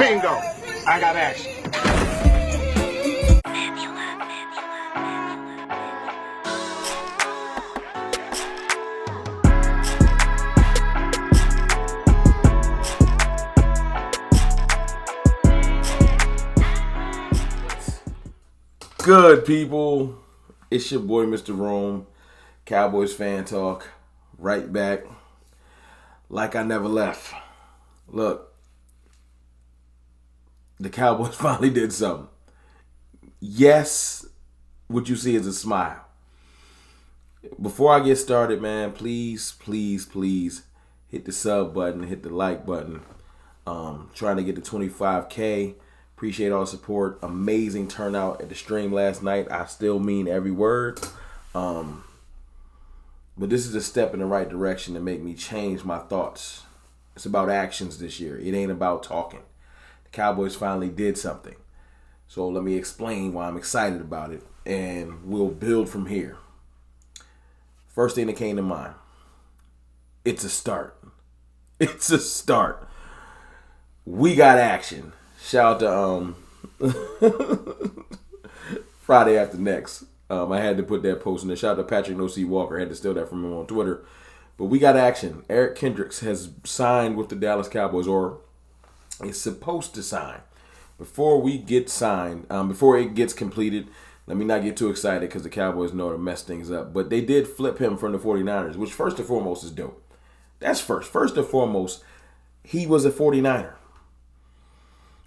Bingo. I got action. Good people, it's your boy Mr. Rome, Cowboys Fan Talk, right back like I never left. Look, the Cowboys finally did something. Yes, what you see is a smile. Before I get started, man, please hit the sub button, hit the like button. Trying to get to 25K. Appreciate all the support. Amazing turnout at the stream last night. I still mean every word. But this is a step in the right direction to make me change my thoughts. It's about actions this year. It ain't about talking. The Cowboys finally did something. So let me explain why I'm excited about it, and we'll build from here. First thing that came to mind. It's a start. It's a start. We got action. Shout out to Friday After Next. I had to put that post in there. Shout out to Patrick No C Walker. I had to steal that from him on Twitter. But we got action. Eric Kendricks has signed with the Dallas Cowboys, or is supposed to sign. Before we get signed, before it gets completed, let me not get too excited because the Cowboys know to mess things up. But they did flip him from the 49ers, which first and foremost is dope. That's first. First and foremost, he was a 49er.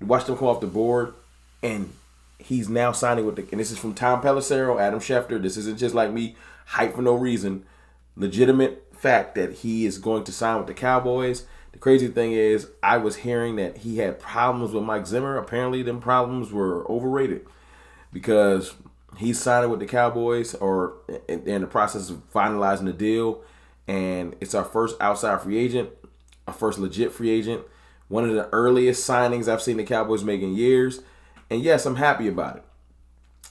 You watched him come off the board, and he's now signing with the. And this is from Tom Pelissero, Adam Schefter. This isn't just like me hype for no reason. Legitimate fact that he is going to sign with the Cowboys. The crazy thing is, I was hearing that he had problems with Mike Zimmer. Apparently, them problems were overrated because he's signing with the Cowboys, or in the process of finalizing the deal, and it's our first outside free agent, our first legit free agent. One of the earliest signings I've seen the Cowboys make in years. And yes, I'm happy about it.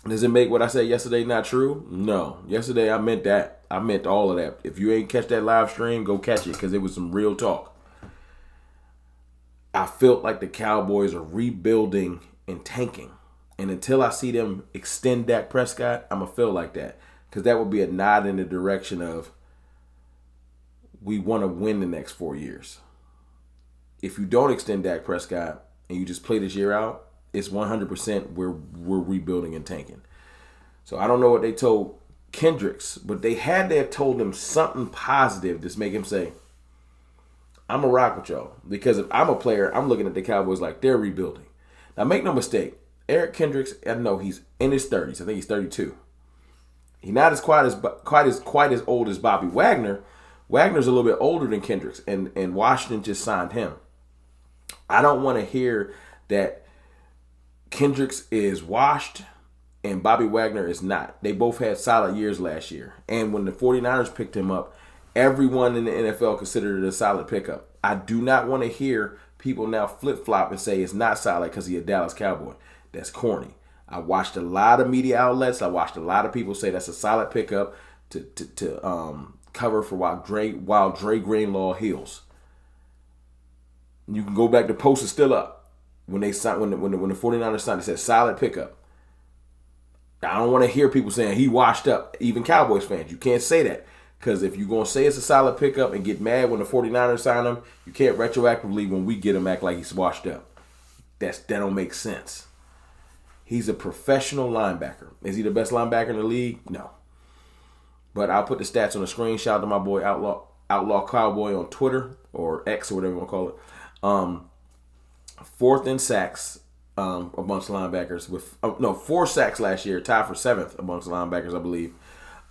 Does it make what I said yesterday not true? No. Yesterday I meant that. I meant all of that. If you ain't catch that live stream, go catch it because it was some real talk. I felt like the Cowboys are rebuilding and tanking. And until I see them extend Dak Prescott, I'm going to feel like that. Because that would be a nod in the direction of we want to win the next 4 years. If you don't extend Dak Prescott and you just play this year out, it's 100% we're rebuilding and tanking. So I don't know what they told Kendricks, but they had to have told him something positive to make him say, I'm going to rock with y'all. Because if I'm a player, I'm looking at the Cowboys like they're rebuilding. Now, make no mistake, Eric Kendricks, I know he's in his 30s. I think he's 32. He's not as quite as old as Bobby Wagner. Wagner's a little bit older than Kendricks, and Washington just signed him. I don't want to hear that Kendricks is washed and Bobby Wagner is not. They both had solid years last year. And when the 49ers picked him up, everyone in the NFL considered it a solid pickup. I do not want to hear people now flip-flop and say it's not solid because he's a Dallas Cowboy. That's corny. I watched a lot of media outlets. I watched a lot of people say that's a solid pickup to cover for while Dre Greenlaw heals. You can go back. The post is still up when they signed when the 49ers signed. It said solid pickup. I don't want to hear people saying he washed up. Even Cowboys fans, you can't say that because if you're gonna say it's a solid pickup and get mad when the 49ers sign him, you can't retroactively when we get him act like he's washed up. That don't make sense. He's a professional linebacker. Is he the best linebacker in the league? No. But I'll put the stats on the screen. Shout out to my boy Outlaw Cowboy on Twitter or X or whatever you want to call it. Fourth in sacks amongst linebackers with 4 sacks last year, tied for 7th amongst linebackers, I believe.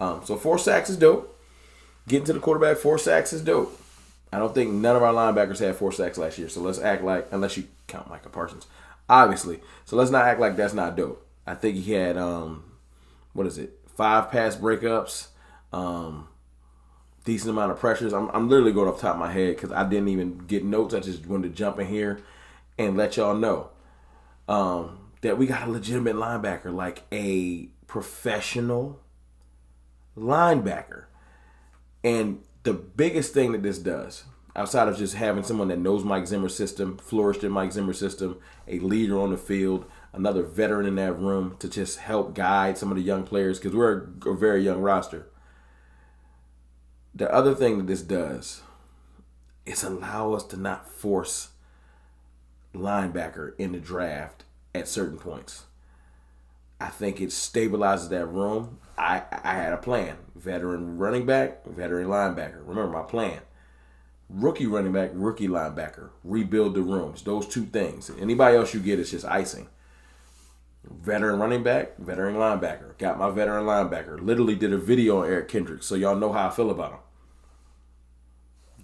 So 4 sacks is dope. Getting to the quarterback, 4 sacks is dope. I don't think none of our linebackers had 4 sacks last year. So let's act like, unless you count Micah Parsons, obviously. So let's not act like that's not dope. I think he had 5 pass breakups. Decent amount of pressures. I'm literally going off the top of my head because I didn't even get notes. I just wanted to jump in here and let y'all know that we got a legitimate linebacker, like a professional linebacker. And the biggest thing that this does, outside of just having someone that knows Mike Zimmer's system, flourished in Mike Zimmer's system, a leader on the field, another veteran in that room to just help guide some of the young players, because we're a very young roster. The other thing that this does is allow us to not force linebacker in the draft at certain points. I think it stabilizes that room. I had a plan. Veteran running back, veteran linebacker. Remember my plan. Rookie running back, rookie linebacker. Rebuild the rooms. Those two things. Anybody else you get is just icing. Veteran running back, veteran linebacker. Got my veteran linebacker. Literally did a video on Eric Kendricks, so y'all know how I feel about him.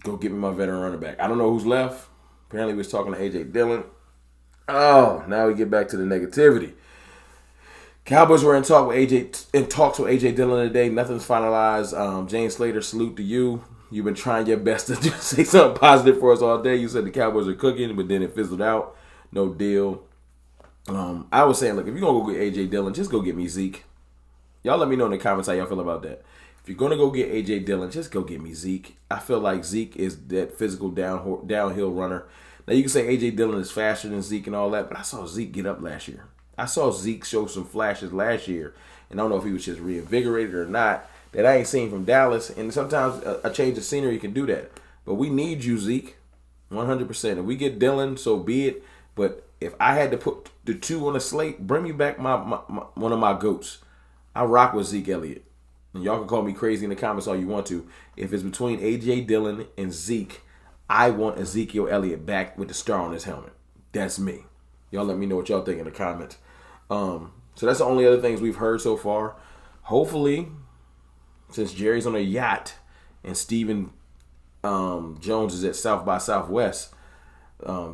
Go get me my veteran running back. I don't know who's left. Apparently we was talking to A.J. Dillon. Oh, now we get back to the negativity. Cowboys were in talks with A.J. Dillon today. Nothing's finalized. James Slater, salute to you. You've been trying your best to say something positive for us all day. You said the Cowboys are cooking, but then it fizzled out. No deal. I was saying, look, if you're going to go get A.J. Dillon, just go get me Zeke. Y'all let me know in the comments how y'all feel about that. If you're going to go get A.J. Dillon, just go get me Zeke. I feel like Zeke is that physical downhill runner. Now, you can say A.J. Dillon is faster than Zeke and all that, but I saw Zeke get up last year. I saw Zeke show some flashes last year, and I don't know if he was just reinvigorated or not, that I ain't seen from Dallas. And sometimes a change of scenery can do that. But we need you, Zeke, 100%. If we get Dillon, so be it. But if I had to put the two on a slate, bring me back my one of my goats. I rock with Zeke Elliott. And y'all can call me crazy in the comments all you want to. If it's between A.J. Dillon and Zeke, I want Ezekiel Elliott back with the star on his helmet. That's me. Y'all let me know what y'all think in the comments. So that's the only other things we've heard so far. Hopefully, since Jerry's on a yacht and Stephen Jones is at South by Southwest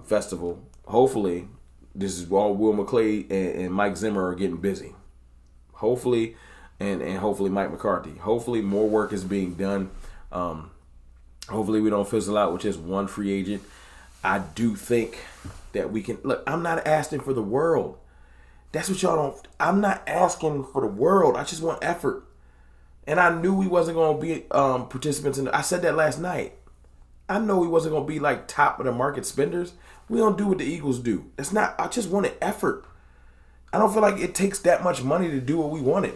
Festival, hopefully this is all Will McClay and Mike Zimmer are getting busy. Hopefully, and hopefully Mike McCarthy. Hopefully more work is being done. Hopefully we don't fizzle out with just one free agent. I do think that we can. Look, I'm not asking for the world. That's what y'all don't. I'm not asking for the world. I just want effort. And I knew we wasn't going to be participants in. I said that last night. I know we wasn't going to be like top of the market spenders. We don't do what the Eagles do. That's not. I just wanted effort. I don't feel like it takes that much money to do what we wanted.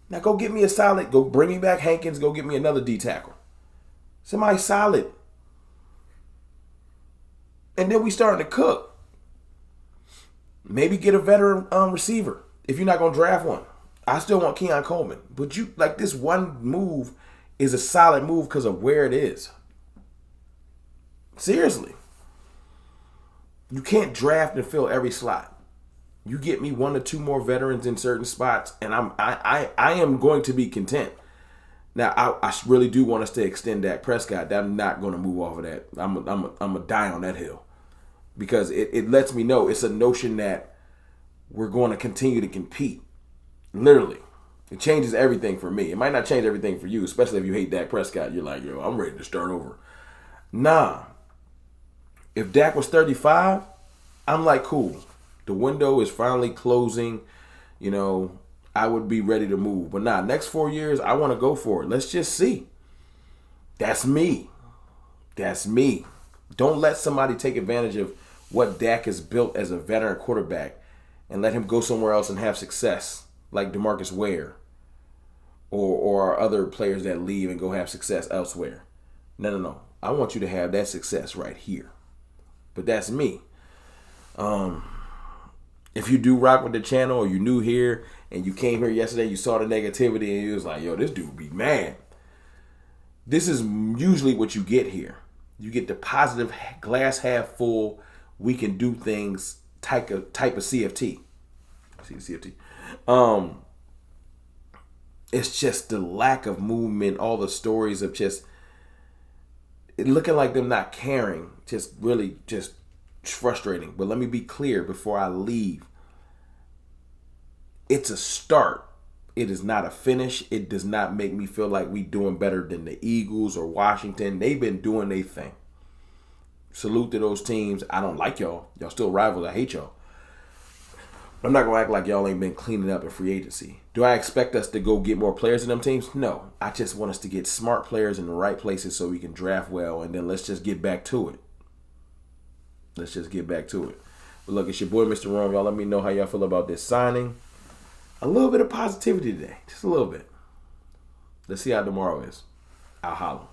Now go get me a solid. Go bring me back Hankins. Go get me another D tackle. Somebody solid. And then we starting to cook. Maybe get a veteran receiver if you're not going to draft one. I still want Keon Coleman. But you like this one move is a solid move because of where it is. Seriously. You can't draft and fill every slot. You get me one or two more veterans in certain spots, and I am going to be content. Now, I really do want us to extend Dak Prescott. I'm not going to move off of that. I'm going to die on that hill. Because it lets me know it's a notion that we're going to continue to compete. Literally. It changes everything for me. It might not change everything for you, especially if you hate Dak Prescott. You're like, yo, I'm ready to start over. Nah. If Dak was 35, I'm like, cool. The window is finally closing. You know, I would be ready to move. But nah, next 4 years, I want to go for it. Let's just see. That's me. That's me. Don't let somebody take advantage of what Dak has built as a veteran quarterback and let him go somewhere else and have success, like DeMarcus Ware or other players that leave and go have success elsewhere. No. I want you to have that success right here. But that's me. If you do rock with the channel or you new here and you came here yesterday, you saw the negativity and you was like, yo, this dude be mad. This is usually what you get here. You get the positive glass half full, we can do things type of CFT. See the CFT. It's just the lack of movement, all the stories of just it looking like them not caring, just really just frustrating. But let me be clear before I leave. It's a start. It is not a finish. It does not make me feel like we doing better than the Eagles or Washington. They've been doing their thing. Salute to those teams. I don't like y'all. Y'all still rivals. I hate y'all. I'm not going to act like y'all ain't been cleaning up in free agency. Do I expect us to go get more players in them teams? No. I just want us to get smart players in the right places so we can draft well, and then let's just get back to it. Let's just get back to it. But look, it's your boy, Mr. Rome. Y'all let me know how y'all feel about this signing. A little bit of positivity today. Just a little bit. Let's see how tomorrow is. I'll holler.